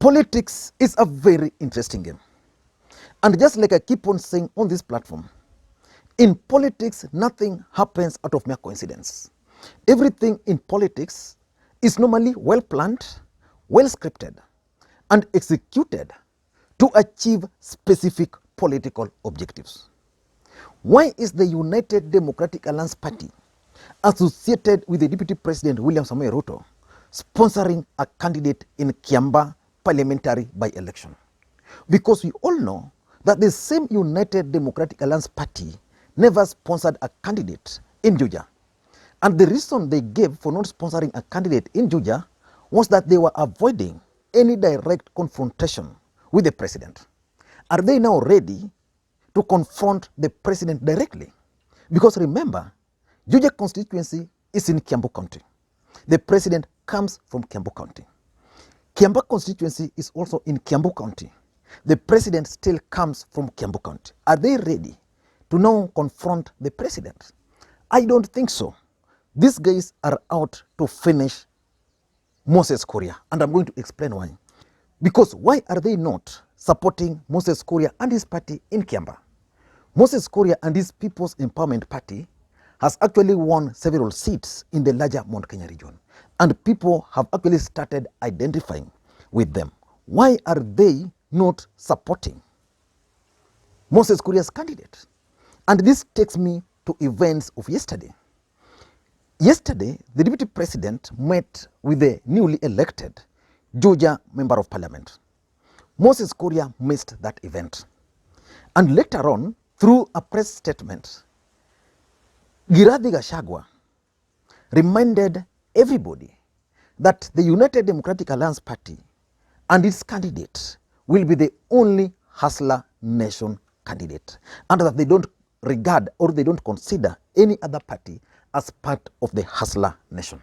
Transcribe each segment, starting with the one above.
Politics is a very interesting game. And just like I keep on saying on this platform, in politics, nothing happens out of mere coincidence. Everything in politics is normally well planned, well scripted, and executed to achieve specific political objectives. Why is the United Democratic Alliance Party associated with the Deputy President William Samoei Ruto sponsoring a candidate in Kiambaa parliamentary by-election? Because we all know that the same United Democratic Alliance Party never sponsored a candidate in Juja. And the reason they gave for not sponsoring a candidate in Juja was that they were avoiding any direct confrontation with the president. Are they now ready to confront the president directly? Because remember, Juja constituency is in Kiambaa County. The president comes from Kiambaa County. Kiambaa constituency is also in Kiambaa County. The president still comes from Kiambaa County. Are they ready to now confront the president? I don't think so. These guys are out to finish Moses Kuria, and I'm going to explain why. Because why are they not supporting Moses Kuria and his party in Kiambaa? Moses Kuria and his People's Empowerment Party has actually won several seats in the larger Mount Kenya region, and people have actually started identifying with them. Why are they not supporting Moses Kuria's candidate? And this takes me to events of yesterday. Yesterday, the Deputy President met with the newly elected Juja Member of Parliament. Moses Kuria missed that event. And later on, through a press statement, Rigathi Gachagua reminded everybody that the United Democratic Alliance Party and its candidate will be the only Hustler Nation candidate, and that they don't regard or they don't consider any other party as part of the Hustler Nation.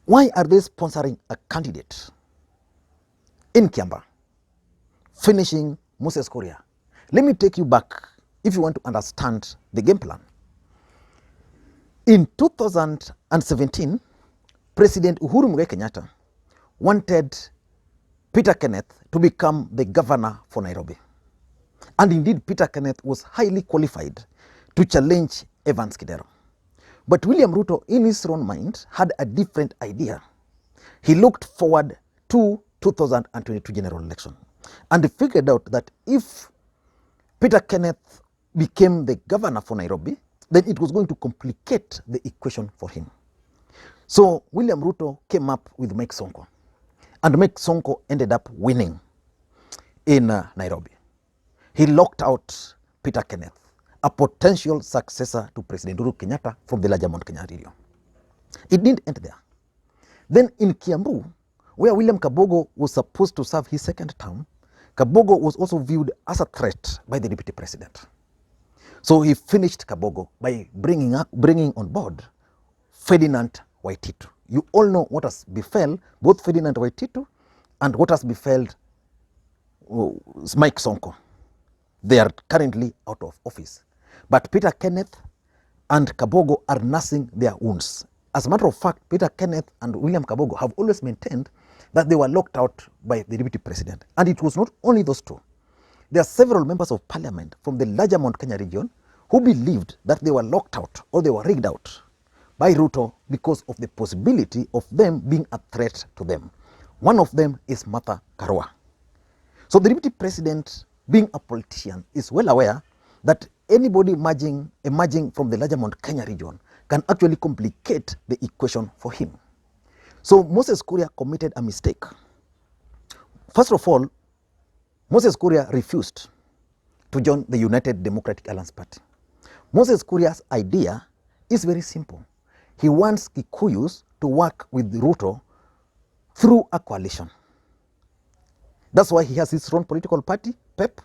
Why are they sponsoring a candidate in Kiambaa, finishing Moses Kuria? Let me take you back if you want to understand the game plan. In 2017, President Uhuru Kenyatta wanted Peter Kenneth to become the governor for Nairobi. And indeed, Peter Kenneth was highly qualified to challenge Evans Kidero. But William Ruto, in his own mind, had a different idea. He looked forward to 2022 general election and figured out that if Peter Kenneth became the governor for Nairobi, then it was going to complicate the equation for him. So William Ruto came up with Mike Sonko, and Mike Sonko ended up winning in Nairobi. He locked out Peter Kenneth, a potential successor to President Uhuru Kenyatta from the larger Mount Kenya region. It didn't end there. Then in Kiambu, where William Kabogo was supposed to serve his second term, Kabogo was also viewed as a threat by the Deputy President. So he finished Kabogo by bringing on board Ferdinand Waititu. You all know what has befell both Ferdinand Waititu and what has befell Mike Sonko. They are currently out of office. But Peter Kenneth and Kabogo are nursing their wounds. As a matter of fact, Peter Kenneth and William Kabogo have always maintained that they were locked out by the Deputy President. And it was not only those two. There are several members of parliament from the larger Mount Kenya region who believed that they were locked out or they were rigged out by Ruto because of the possibility of them being a threat to them. One of them is Martha Karua. So the Deputy President, being a politician, is well aware that anybody emerging from the larger Mount Kenya region can actually complicate the equation for him. So Moses Kuria committed a mistake. First of all, Moses Kuria refused to join the United Democratic Alliance Party. Moses Kuria's idea is very simple. He wants Kikuyus to work with Ruto through a coalition. That's why he has his own political party, PEP,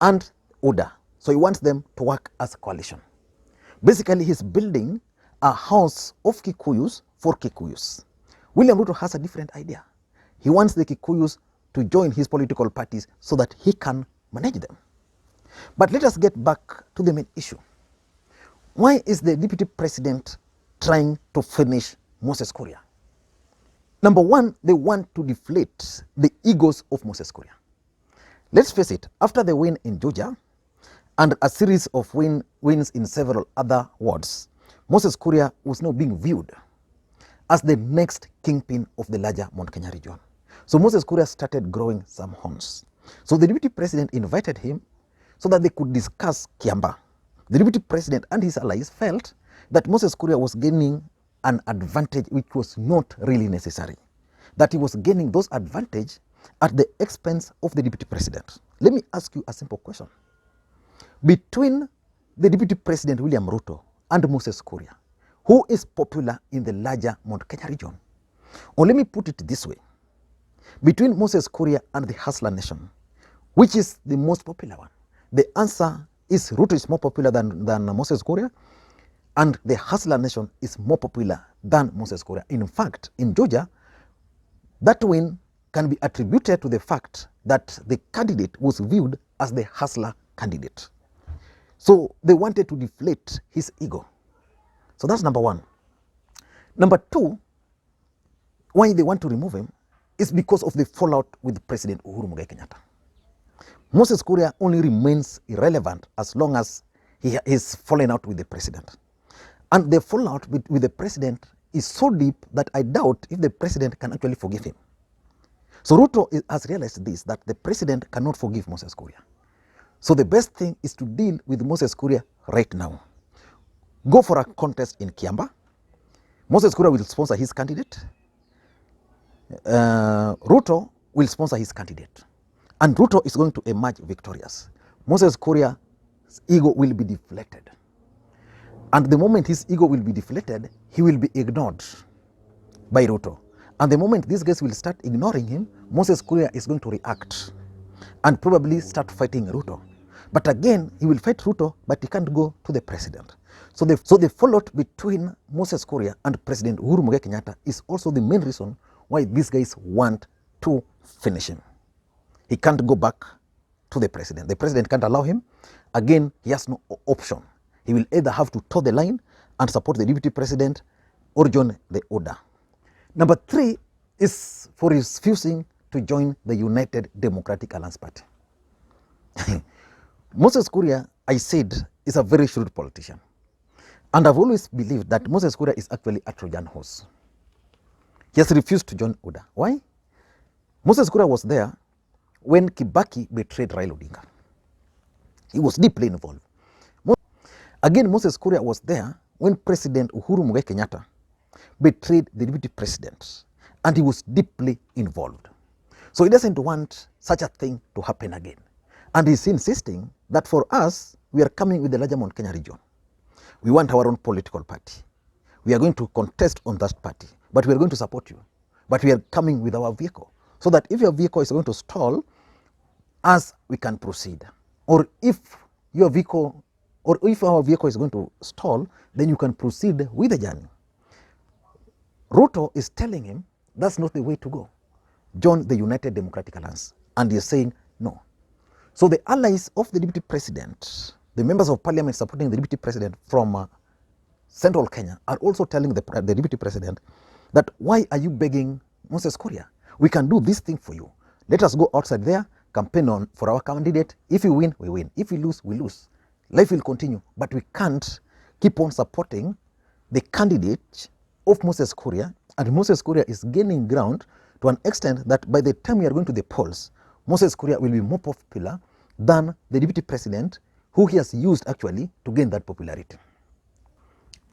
and UDA. So he wants them to work as a coalition. Basically, he's building a house of Kikuyus for Kikuyus. William Ruto has a different idea. He wants the Kikuyus to join his political parties so that he can manage them. But let us get back to the main issue. Why is the Deputy President trying to finish Moses Kuria? Number one, they want to deflate the egos of Moses Kuria. Let's face it, after the win in Georgia and a series of wins in several other wards, Moses Kuria was now being viewed as the next kingpin of the larger Mount Kenya region. So Moses Kuria started growing some horns. So the deputy president invited him so that they could discuss Kiambaa. The deputy president and his allies felt that Moses Kuria was gaining an advantage which was not really necessary, that he was gaining those advantage at the expense of the deputy president. Let me ask you a simple question. Between the deputy president William Ruto and Moses Kuria, who is popular in the larger Mount Kenya region? Or let me put it this way. Between Moses Kuria and the Hustler Nation, which is the most popular one? The answer is Ruto is more popular than Moses Kuria, and the Hustler Nation is more popular than Moses Kuria. In fact, in Georgia, that win can be attributed to the fact that the candidate was viewed as the Hustler candidate. So they wanted to deflate his ego. So that's number one. Number two, why they want to remove him is because of the fallout with President Uhuru Kenyatta. Moses Kuria only remains irrelevant as long as he is falling out with the president. And the fallout with the president is so deep that I doubt if the president can actually forgive him. So Ruto has realized this, that the president cannot forgive Moses Kuria. So the best thing is to deal with Moses Kuria right now. Go for a contest in Kiambaa. Moses Kuria will sponsor his candidate. Ruto will sponsor his candidate. And Ruto is going to emerge victorious. Moses Kuria's ego will be deflated. And the moment his ego will be deflated, he will be ignored by Ruto. And the moment these guys will start ignoring him, Moses Kuria is going to react and probably start fighting Ruto. But again, he will fight Ruto, but he can't go to the president. So the fallout between Moses Kuria and President Uhuru Kenyatta is also the main reason why these guys want to finish him. He can't go back to the president. The president can't allow him. Again, he has no option. He will either have to toe the line and support the deputy president or join the order. Number three is for refusing to join the United Democratic Alliance Party. Moses Kuria, I said, is a very shrewd politician. And I've always believed that Moses Kuria is actually a Trojan horse. He has refused to join ODA. Why? Moses Kuria was there when Kibaki betrayed Raila Odinga. He was deeply involved. Again, Moses Kuria was there when President Uhuru Kenyatta betrayed the deputy president, and he was deeply involved. So he doesn't want such a thing to happen again. And he's insisting that for us, we are coming with the larger Mount Kenya region. We want our own political party. We are going to contest on that party, but we are going to support you. But we are coming with our vehicle, so that if your vehicle is going to stall, as we can proceed. Or if your vehicle, or if our vehicle is going to stall, then you can proceed with the journey. Ruto is telling him that's not the way to go. Join the United Democratic Alliance. And he is saying no. So the allies of the deputy president, the members of parliament supporting the deputy president from central Kenya, are also telling the deputy president that why are you begging Moses Kuria? We can do this thing for you. Let us go outside there, campaign on for our candidate. If we win, we win. If we lose, we lose. Life will continue, but we can't keep on supporting the candidate of Moses Kuria, and Moses Kuria is gaining ground to an extent that by the time we are going to the polls, Moses Kuria will be more popular than the deputy president, who he has used actually to gain that popularity.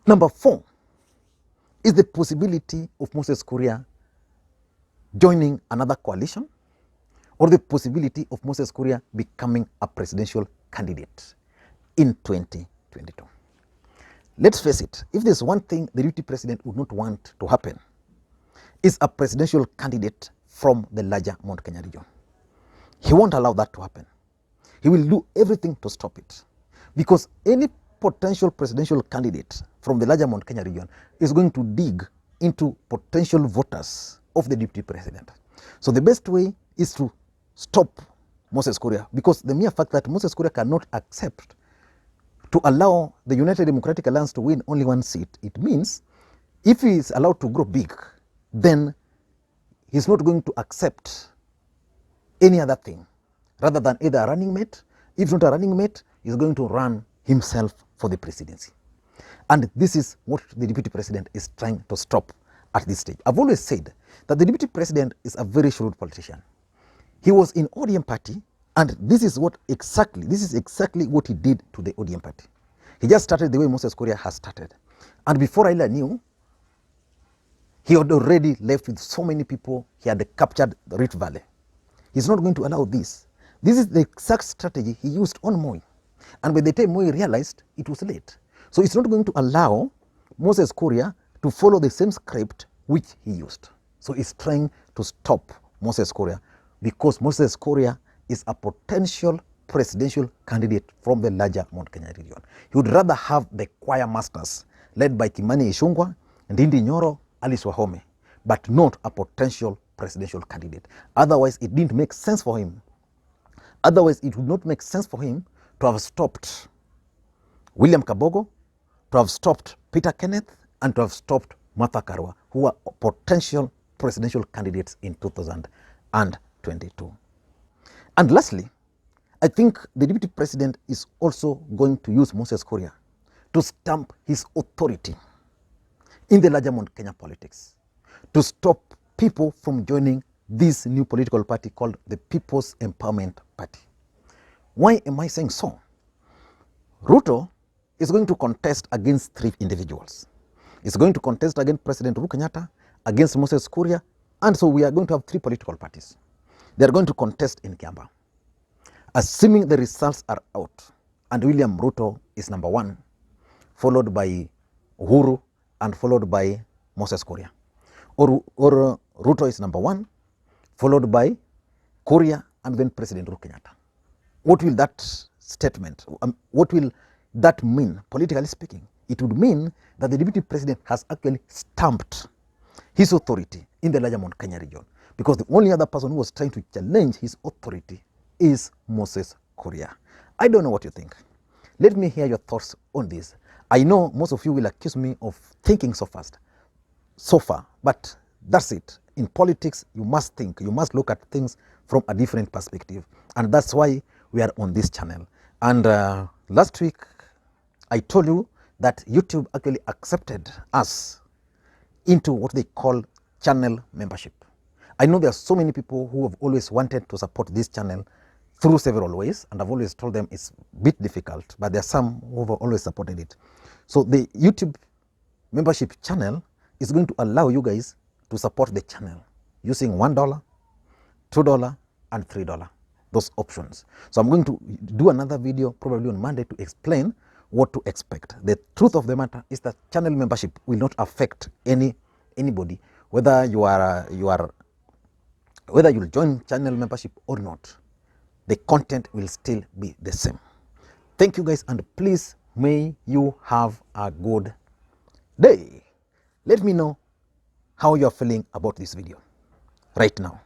Number four is the possibility of Moses Kuria joining another coalition, or the possibility of Moses Kuria becoming a presidential candidate in 2022. Let's face it, if there's one thing the deputy president would not want to happen, is a presidential candidate from the larger Mount Kenya region. He won't allow that to happen. He will do everything to stop it, because any potential presidential candidate from the larger Mount Kenya region is going to dig into potential voters of the deputy president. So the best way is to stop Moses Kuria, because the mere fact that Moses Kuria cannot accept to allow the United Democratic Alliance to win only one seat, it means if he is allowed to grow big, then he's not going to accept any other thing rather than either a running mate. If not a running mate, he's going to run himself for the presidency. And this is what the deputy president is trying to stop at this stage. I've always said that the deputy president is a very shrewd politician. He was in ODM party, and this is exactly what he did to the ODM party. He just started the way Moses Kuria has started. And before Raila knew, he had already left with so many people. He had captured the Rift Valley. He's not going to allow this. This is the exact strategy he used on Moi. And by the time Moi realized, it was late. So it's not going to allow Moses Kuria to follow the same script which he used. So he's trying to stop Moses Kuria because Moses Kuria is a potential presidential candidate from the larger Mount Kenya region. He would rather have the choir masters led by Kimani Ichung'wah, Ndindi Nyoro, Alice Wahome, but not a potential presidential candidate. Otherwise, it didn't make sense for him. Otherwise, it would not make sense for him to have stopped William Kabogo, to have stopped Peter Kenneth, and to have stopped Martha Karua, who are potential presidential candidates in 2022. And lastly, I think the deputy president is also going to use Moses Kuria to stamp his authority in the larger Mount Kenya politics, to stop people from joining this new political party called the People's Empowerment Party. Why am I saying so? Ruto is going to contest against 3 individuals. He's going to contest against President Uhuru Kenyatta, against Moses Kuria, and so we are going to have 3 political parties. They are going to contest in Kiambaa. Assuming the results are out and William Ruto is number 1, followed by Uhuru and followed by Moses Kuria. Or Ruto is number 1, followed by Kuria and then President Uhuru Kenyatta. What will that statement, what will that mean, politically speaking? It would mean that the deputy president has actually stamped his authority in the larger Mount Kenya region, because the only other person who was trying to challenge his authority is Moses Kuria. I don't know what you think. Let me hear your thoughts on this. I know most of you will accuse me of thinking so far, but that's it. In politics, you must think, you must look at things from a different perspective. And that's why we are on this channel. And last week, I told you that YouTube actually accepted us into what they call channel membership. I know there are so many people who have always wanted to support this channel through several ways, and I've always told them it's a bit difficult, but there are some who have always supported it. So the YouTube membership channel is going to allow you guys to support the channel using $1, $2, and $3, those options. So I'm going to do another video probably on Monday to explain what to expect. The truth of the matter is that channel membership will not affect anybody, whether whether you'll join channel membership or not. The content will still be the same. Thank you guys, and please may you have a good day. Let me know how you're feeling about this video right now.